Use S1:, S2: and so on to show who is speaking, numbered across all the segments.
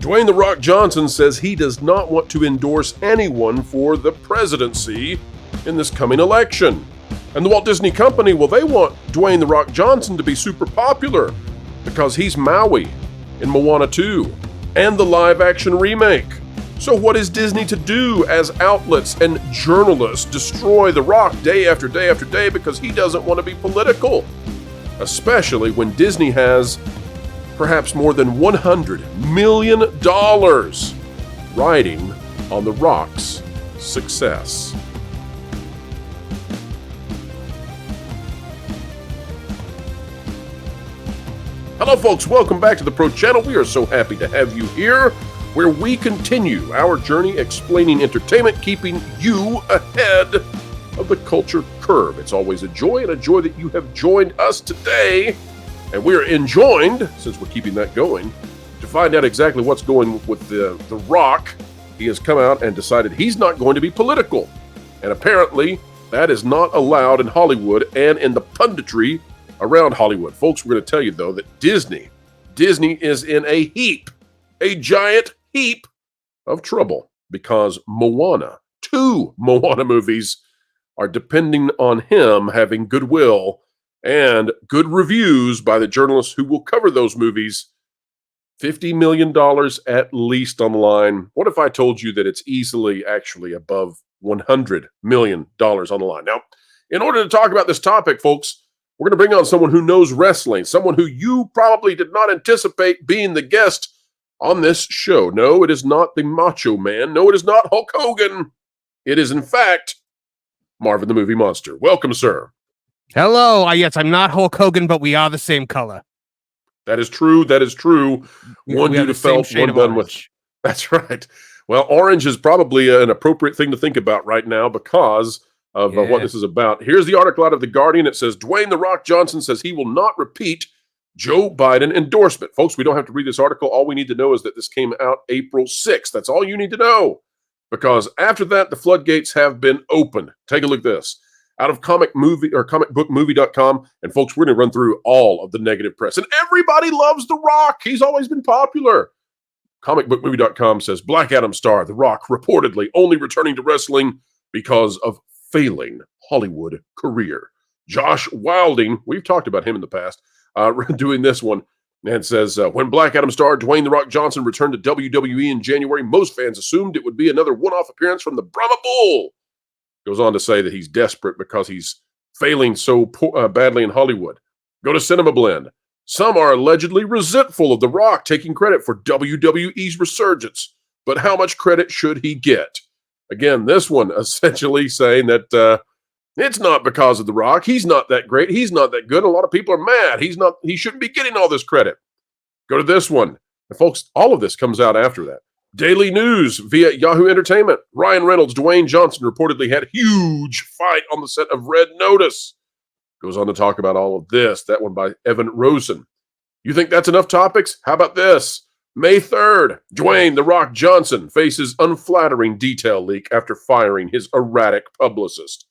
S1: Dwayne "The Rock" Johnson says he does not want to endorse anyone for the presidency in this coming election. And the Walt Disney Company, well, they want Dwayne "The Rock" Johnson to be super popular because he's Maui in Moana 2 and the live-action remake. So what is Disney to do as outlets and journalists destroy The Rock day after day after day because he doesn't want to be political? Especially when Disney has perhaps more than $100 million riding on The Rock's success. Hello folks, welcome back to the Pro Channel. We are so happy to have you here, where we continue our journey explaining entertainment, keeping you ahead of the culture curve. It's always a joy, and a joy that you have joined us today. And we are enjoined, since we're keeping that going, to find out exactly what's going with the Rock. He has come out and decided he's not going to be political. And apparently, that is not allowed in Hollywood and in the punditry around Hollywood. Folks, we're going to tell you, though, that Disney is in a giant heap of trouble because two Moana movies are depending on him having goodwill and good reviews by the journalists who will cover those movies. $50 million at least on the line. What if I told you that it's easily actually above $100 million on the line? Now, in order to talk about this topic, folks, we're going to bring on someone who knows wrestling, someone who you probably did not anticipate being the guest on this show. No, it is not the Macho Man. No, it is not Hulk Hogan. It is, in fact, Marvin the Movie Monster. Welcome, sir.
S2: Hello. Yes, I'm not Hulk Hogan, but we are the same color.
S1: That is true. That is true. One due to felt, one done with. That's right. Well, orange is probably an appropriate thing to think about right now because of what this is about. Here's the article out of The Guardian. It says, Dwayne "The Rock" Johnson says he will not repeat Joe Biden endorsement. Folks, we don't have to read this article. All we need to know is that this came out April 6th. That's all you need to know. Because after that, the floodgates have been opened. Take a look at this. Out of comicbookmovie.com. And folks, we're going to run through all of the negative press. And everybody loves The Rock. He's always been popular. Comicbookmovie.com says, Black Adam star The Rock reportedly only returning to wrestling because of failing Hollywood career. Josh Wilding, we've talked about him in the past, doing this one, and says, when Black Adam star Dwayne "The Rock" Johnson returned to WWE in January, most fans assumed it would be another one-off appearance from the Brahma Bull. Goes on to say that he's desperate because he's failing so badly in Hollywood. Go to CinemaBlend. Some are allegedly resentful of The Rock taking credit for WWE's resurgence, but how much credit should he get? Again, this one essentially saying that it's not because of The Rock. He's not that great. He's not that good. A lot of people are mad. He shouldn't be getting all this credit. Go to this one. And folks, all of this comes out after that. Daily News via Yahoo Entertainment. Ryan Reynolds, Dwayne Johnson reportedly had a huge fight on the set of Red Notice. Goes on to talk about all of this. That one by Evan Rosen. You think that's enough topics? How about this? May 3rd, Dwayne "The Rock" Johnson faces unflattering detail leak after firing his erratic publicist.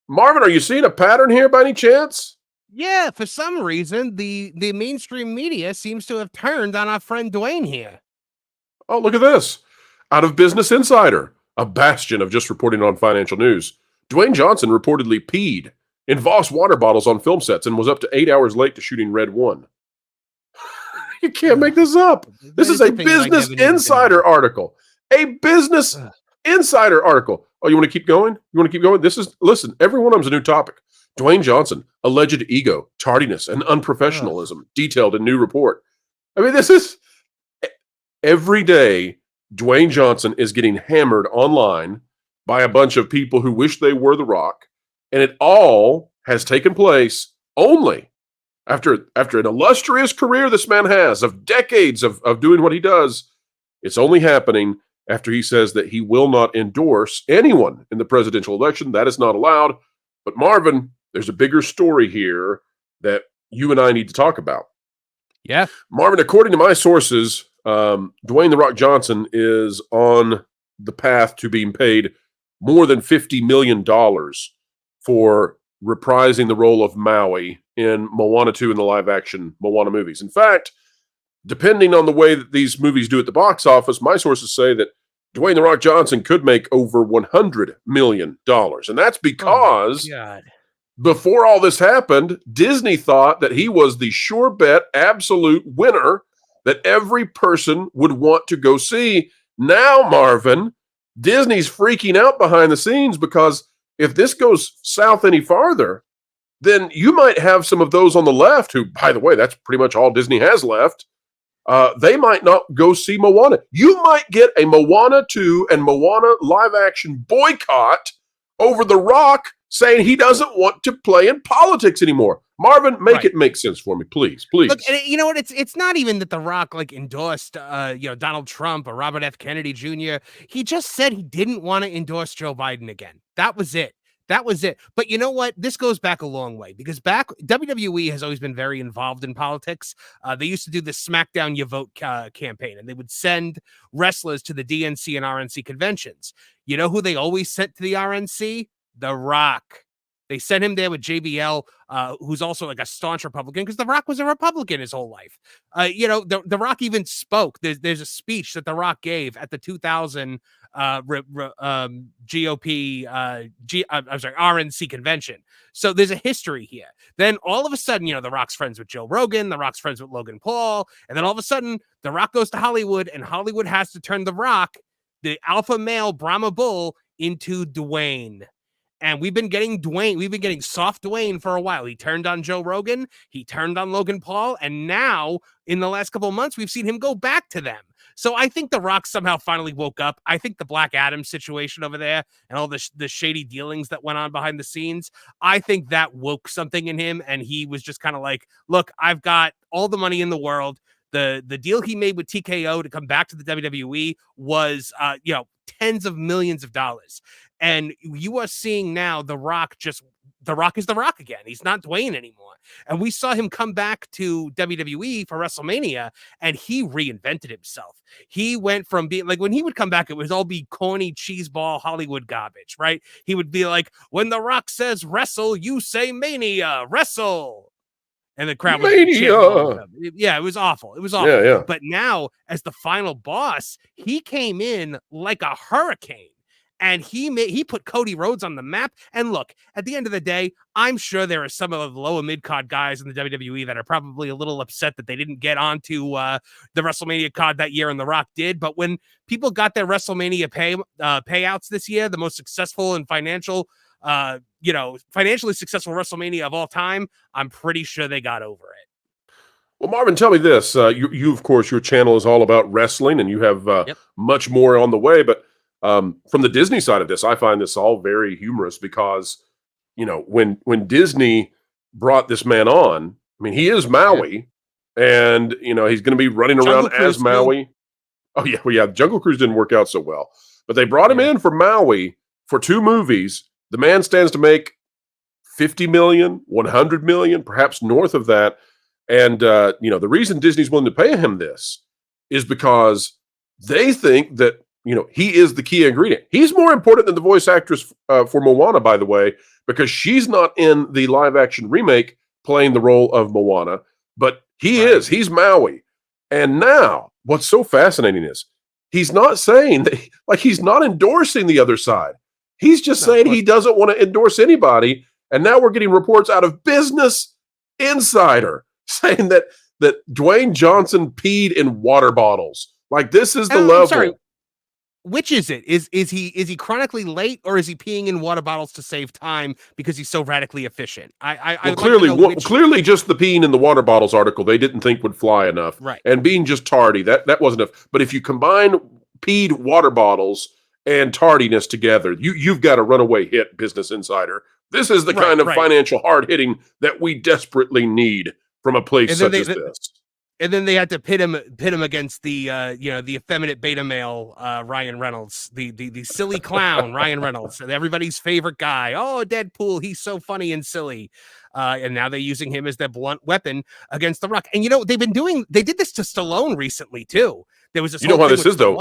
S1: Marvin, are you seeing a pattern here by any chance?
S2: Yeah, for some reason, the mainstream media seems to have turned on our friend Dwayne here.
S1: Oh, look at this. Out of Business Insider, a bastion of just reporting on financial news. Dwayne Johnson reportedly peed in Voss water bottles on film sets and was up to 8 hours late to shooting Red 1. You can't make this up. This is a Business Insider article. A Business Insider article. Oh, you want to keep going? Listen, every one of them's a new topic. Dwayne Johnson, alleged ego, tardiness, and unprofessionalism, detailed in new report. I mean, this is every day. Dwayne Johnson is getting hammered online by a bunch of people who wish they were The Rock, and it all has taken place only after an illustrious career this man has of decades of doing what he does. It's only happening after he says that he will not endorse anyone in the presidential election. That is not allowed. But Marvin, there's a bigger story here that you and I need to talk about.
S2: Yeah.
S1: Marvin, according to my sources, Dwayne "The Rock" Johnson is on the path to being paid more than $50 million for reprising the role of Maui in Moana 2 and the live-action Moana movies. In fact, depending on the way that these movies do at the box office, my sources say that Dwayne "The Rock" Johnson could make over $100 million. And that's because before all this happened, Disney thought that he was the sure bet, absolute winner that every person would want to go see. Now, Marvin, Disney's freaking out behind the scenes because if this goes south any farther, then you might have some of those on the left who, by the way, that's pretty much all Disney has left. They might not go see Moana. You might get a Moana 2 and Moana live action boycott over The Rock saying he doesn't want to play in politics anymore. Marvin, make it make sense for me, please.
S2: Look, and you know what? It's not even that The Rock endorsed Donald Trump or Robert F. Kennedy Jr. He just said he didn't want to endorse Joe Biden again. That was it. But you know what? This goes back a long way because WWE has always been very involved in politics. They used to do the SmackDown You Vote campaign, and they would send wrestlers to the DNC and RNC conventions. You know who they always sent to the RNC? The Rock. They sent him there with JBL, who's also a staunch Republican, because The Rock was a Republican his whole life. The Rock even spoke. There's a speech that The Rock gave at the 2000 RNC convention. So there's a history here. Then all of a sudden, The Rock's friends with Joe Rogan, The Rock's friends with Logan Paul, and then all of a sudden, The Rock goes to Hollywood, and Hollywood has to turn The Rock, the alpha male Brahma bull, into Dwayne. And we've been getting soft Dwayne for a while. He turned on Joe Rogan, he turned on Logan Paul, and now in the last couple of months, we've seen him go back to them. So I think The Rock somehow finally woke up. I think the Black Adam situation over there and all the shady dealings that went on behind the scenes, I think that woke something in him, and he was just kind of like, look, I've got all the money in the world. The deal he made with TKO to come back to the WWE was, tens of millions of dollars. And you are seeing now The Rock is The Rock again. He's not Dwayne anymore. And we saw him come back to WWE for WrestleMania, and he reinvented himself. He went from being when he would come back, it would all be corny cheeseball Hollywood garbage, right? He would be like, when The Rock says wrestle, you say mania, wrestle. And the crowd was
S1: Mania.
S2: Yeah, it was awful.
S1: Yeah.
S2: But now, as the final boss, he came in like a hurricane. And he put Cody Rhodes on the map. And look, at the end of the day, I'm sure there are some of the lower mid-card guys in the WWE that are probably a little upset that they didn't get onto the WrestleMania card that year and The Rock did. But when people got their WrestleMania payouts this year, the most successful and financially successful WrestleMania of all time, I'm pretty sure they got over it.
S1: Well, Marvin, tell me this. You of course, your channel is all about wrestling, and you have much more on the way. But from the Disney side of this, I find this all very humorous because, when Disney brought this man on, I mean, he is Maui, and, he's going to be running around as Maui. Oh, yeah. Well, yeah. Jungle Cruise didn't work out so well, but they brought him in for Maui for 2 movies. The man stands to make 50 million, 100 million, perhaps north of that. And, the reason Disney's willing to pay him this is because they think that, he is the key ingredient. He's more important than the voice actress for Moana, by the way, because she's not in the live action remake playing the role of Moana, but he is. He's Maui. And now what's so fascinating is he's not saying that, he's not endorsing the other side. He's just saying he doesn't want to endorse anybody. And now we're getting reports out of Business Insider saying that Dwayne Johnson peed in water bottles. This is the level.
S2: Sorry. Which is it? Is he chronically late, or is he peeing in water bottles to save time because he's so radically efficient?
S1: Clearly just the peeing in the water bottles article they didn't think would fly enough.
S2: Right.
S1: And being just tardy, that wasn't enough. But if you combine peed water bottles and tardiness together, you've got a runaway hit, Business Insider. This is the kind of financial hard hitting that we desperately need from a place such as this.
S2: And then they had to pit him against the effeminate beta male Ryan Reynolds, the silly clown Ryan Reynolds, and everybody's favorite guy. Oh, Deadpool, he's so funny and silly. And now they're using him as their blunt weapon against The Rock. And they did this to Stallone recently too. There was this.
S1: You know how this is though.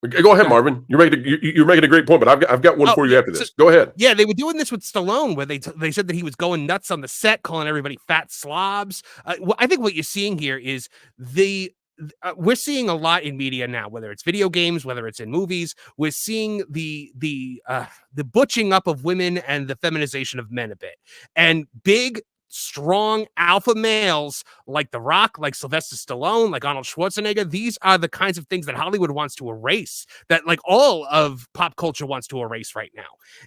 S1: Go ahead, Marvin. You're making a great point, but I've got one for you after this. Go ahead.
S2: Yeah, they were doing this with Stallone, where they said that he was going nuts on the set, calling everybody fat slobs. I think what you're seeing here is we're seeing a lot in media now, whether it's video games, whether it's in movies. We're seeing the butching up of women and the feminization of men a bit, and big, strong alpha males like The Rock, like Sylvester Stallone, like Arnold Schwarzenegger. These are the kinds of things that Hollywood wants to erase, that like all of pop culture wants to erase right now.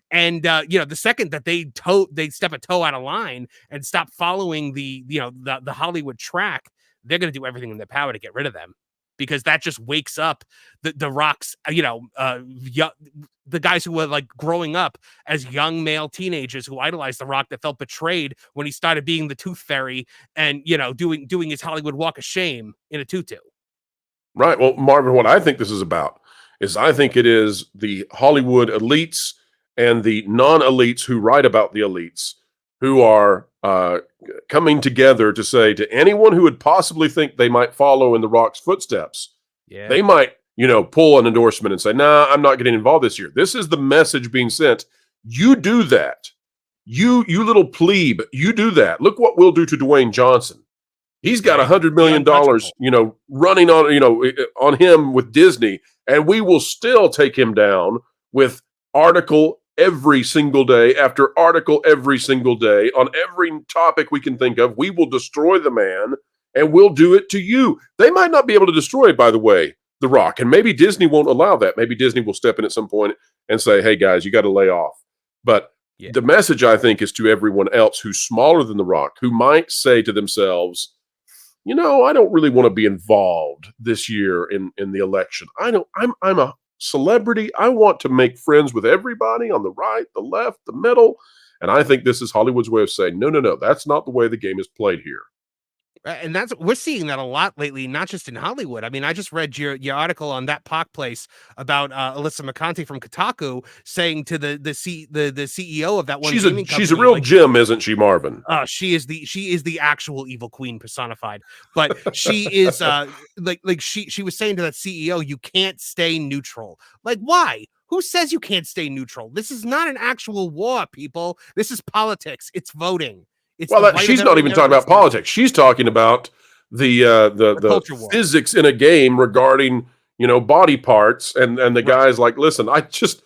S2: And the second that they step a toe out of line and stop following the Hollywood track, they're going to do everything in their power to get rid of them, because that just wakes up the Rock's, the guys who were like growing up as young male teenagers who idolized The Rock, that felt betrayed when he started being the Tooth Fairy and, doing his Hollywood walk of shame in a tutu.
S1: Right. Well, Marvin, what I think this is about is I think it is the Hollywood elites and the non-elites who write about the elites who are coming together to say to anyone who would possibly think they might follow in The Rock's footsteps, they might, pull an endorsement and say, nah, I'm not getting involved this year. This is the message being sent. You do that. You little plebe, you do that. Look what we'll do to Dwayne Johnson. He's got $100 million, running on him with Disney, and we will still take him down with article every single day after article every single day on every topic we can think of. We will destroy the man, and we'll do it to you. They might not be able to destroy, by the way, The Rock, and maybe Disney won't allow that. Maybe Disney will step in at some point and say, hey, guys, you got to lay off. But the message, I think, is to everyone else who's smaller than The Rock, who might say to themselves, I don't really want to be involved this year in the election. I'm a celebrity. I want to make friends with everybody on the right, the left, the middle. And I think this is Hollywood's way of saying, no, that's not the way the game is played here.
S2: And we're seeing that a lot lately, not just in Hollywood. I mean, I just read your article on That Park Place about Alyssa McConaughey from Kotaku saying to the CEO of that one gaming company,
S1: she's a real gem, isn't she, Marvin?
S2: She is the actual evil queen personified. But she is she was saying to that CEO, you can't stay neutral. Like, why? Who says you can't stay neutral? This is not an actual war, people. This is politics. It's voting.
S1: She's not even talking about politics. She's talking about the physics in a game regarding, body parts and the guys like, listen, I just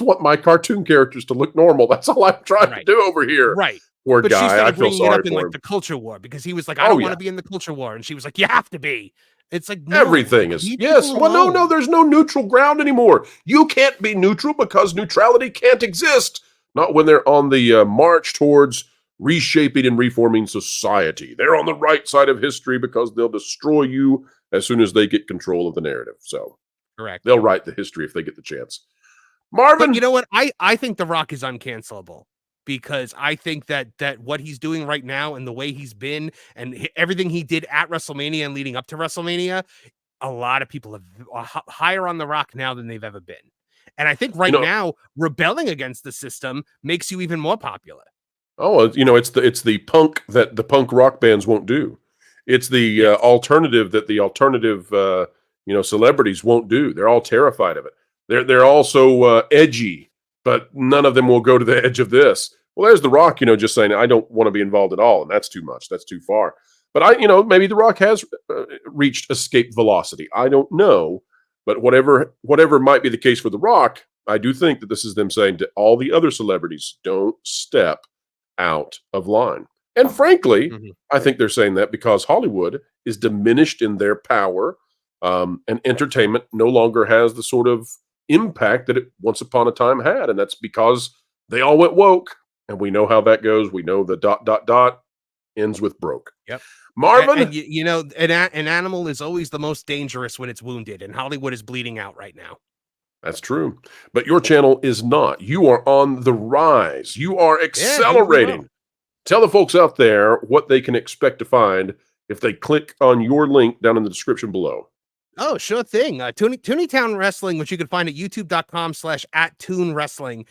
S1: want my cartoon characters to look normal. That's all I'm trying to do over here.
S2: Right.
S1: Poor
S2: but
S1: guy.
S2: She started
S1: I feel
S2: bringing
S1: sorry
S2: it up in
S1: for
S2: like
S1: him.
S2: the culture war, because he was like, I don't want to be in the culture war, and she was like, you have to be. It's like, no,
S1: everything is yes. Well, no, there's no neutral ground anymore. You can't be neutral because neutrality can't exist. Not when they're on the march towards reshaping and reforming society. They're on the right side of history because they'll destroy you as soon as they get control of the narrative. So
S2: correct.
S1: They'll write the history if they get the chance. Marvin,
S2: but you know what? I think The Rock is uncancelable, because I think that what he's doing right now and the way he's been and everything he did at WrestleMania and leading up to WrestleMania, a lot of people are higher on The Rock now than they've ever been. And I think now rebelling against the system makes you even more popular.
S1: Oh, it's the punk that the punk rock bands won't do. It's the alternative that the alternative celebrities won't do. They're all terrified of it. They're also edgy, but none of them will go to the edge of this. Well, there's The Rock, just saying, I don't want to be involved at all, and that's too much. That's too far. But maybe The Rock has reached escape velocity. I don't know, but whatever might be the case for The Rock, I do think that this is them saying to all the other celebrities, don't step out of line. And frankly, I think they're saying that because Hollywood is diminished in their power, and entertainment no longer has the sort of impact that it once upon a time had. And that's because they all went woke, and we know how that goes. We know the ... ends with broke.
S2: Yep.
S1: Marvin,
S2: an animal is always the most dangerous when it's wounded, and Hollywood is bleeding out right now.
S1: That's true. But your channel is not. You are on the rise. You are accelerating. Tell the folks out there what they can expect to find if they click on your link down in the description below.
S2: Oh, sure thing. Tooneytown Wrestling, which you can find at youtube.com/@toonwrestling.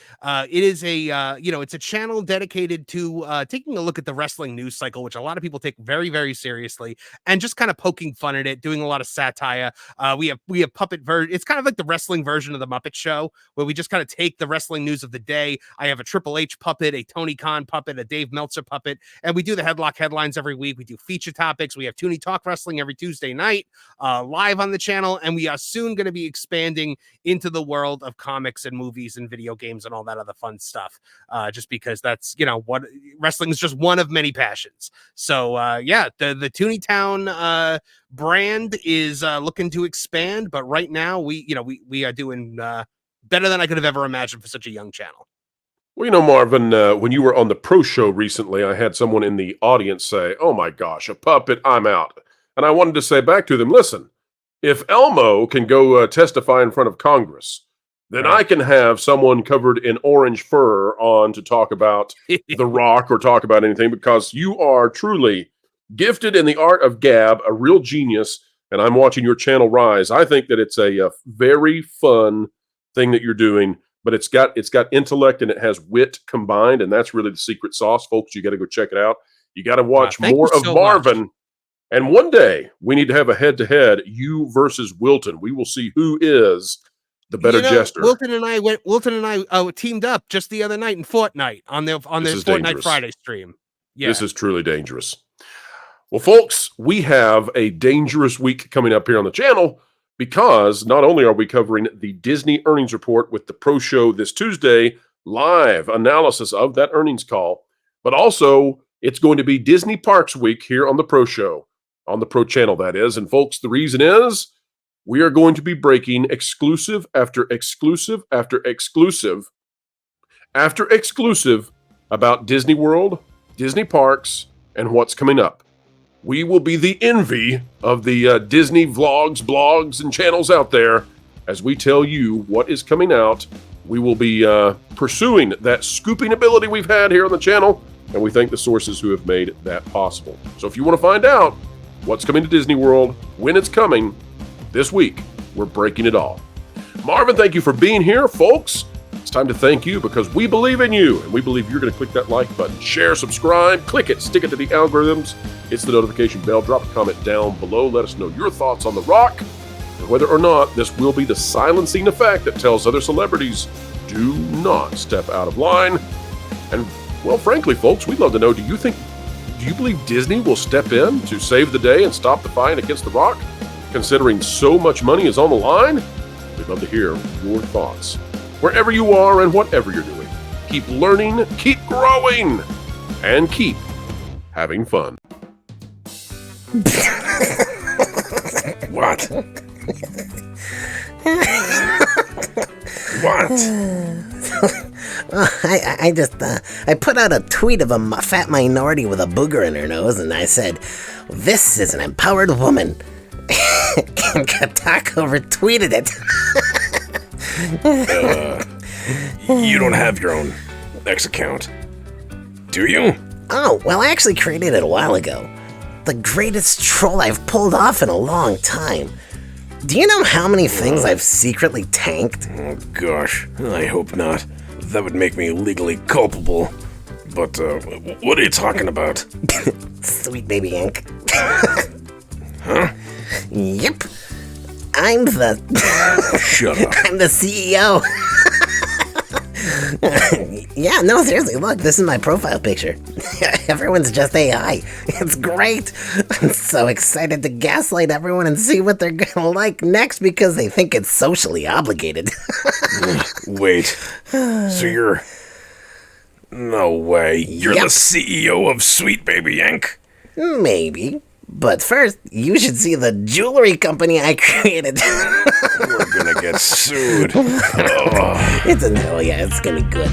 S2: It is it's a channel dedicated to taking a look at the wrestling news cycle, which a lot of people take very, very seriously, and just kind of poking fun at it, doing a lot of satire. We have puppet version. It's kind of like the wrestling version of the Muppet Show, where we just kind of take the wrestling news of the day. I have a Triple H puppet, a Tony Khan puppet, a Dave Meltzer puppet, and we do the headlock headlines every week. We do feature topics. We have Toonie Talk Wrestling every Tuesday night, live on the channel, and we are soon going to be expanding into the world of comics and movies and video games and all that other fun stuff, just because that's what wrestling is, just one of many passions. So the Tooneytown brand is looking to expand, but right now we are doing better than I could have ever imagined for such a young channel.
S1: Well, Marvin, when you were on the Pro Show recently, I had someone in the audience say, "Oh my gosh, a puppet, I'm out." And I wanted to say back to them, listen, if Elmo can go testify in front of Congress, then I can have someone covered in orange fur on to talk about The Rock or talk about anything, because you are truly gifted in the art of gab, a real genius, and I'm watching your channel rise. I think that it's a very fun thing that you're doing, but it's got intellect and it has wit combined, and that's really the secret sauce, folks. You got to go check it out. You got to watch more of Marvin. Much. And one day, we need to have a head-to-head, you versus Wilton. We will see who is the better jester.
S2: Wilton and I teamed up just the other night in Fortnite on their Fortnite dangerous. Friday stream. Yeah.
S1: This is truly dangerous. Well, folks, we have a dangerous week coming up here on the channel, because not only are we covering the Disney earnings report with the Pro Show this Tuesday, live analysis of that earnings call, but also it's going to be Disney Parks Week here on the Pro Show. On the Pro Channel, that is. And folks, the reason is we are going to be breaking exclusive after exclusive after exclusive after exclusive about Disney World, Disney Parks, and what's coming up. We will be the envy of the Disney vlogs, blogs, and channels out there as we tell you what is coming out. We will be pursuing that scooping ability we've had here on the channel, and we thank the sources who have made that possible. So if you want to find out what's coming to Disney World, when it's coming, this week, we're breaking it all. Marvin, thank you for being here, folks. It's time to thank you, because we believe in you, and we believe you're going to click that like button, share, subscribe, click it, stick it to the algorithms. It's the notification bell. Drop a comment down below. Let us know your thoughts on The Rock, and whether or not this will be the silencing effect that tells other celebrities, do not step out of line. And, well, frankly, folks, we'd love to know, do you believe Disney will step in to save the day and stop the fight against The Rock, considering so much money is on the line? We'd love to hear your thoughts. Wherever you are and whatever you're doing, keep learning, keep growing, and keep having fun.
S3: What? What? I put out a tweet of a fat minority with a booger in her nose, and I said, "This is an empowered woman." And Kocho retweeted it.
S4: You don't have your own X account, do you?
S3: Oh, well, I actually created it a while ago. The greatest troll I've pulled off in a long time. Do you know how many things I've secretly tanked?
S4: Oh, gosh, I hope not. That would make me legally culpable. But, what are you talking about?
S3: Sweet Baby Inc.
S4: Huh?
S3: Yep. I'm the...
S4: Shut up.
S3: I'm the CEO. Yeah, no, seriously, look, this is my profile picture. Everyone's just AI. It's great. I'm so excited to gaslight everyone and see what they're gonna like next, because they think it's socially obligated.
S4: Wait, so you're... No way, you're the CEO of Sweet Baby Inc?
S3: Maybe. But first, you should see the jewelry company I created.
S4: We're gonna get sued.
S3: It's gonna be good.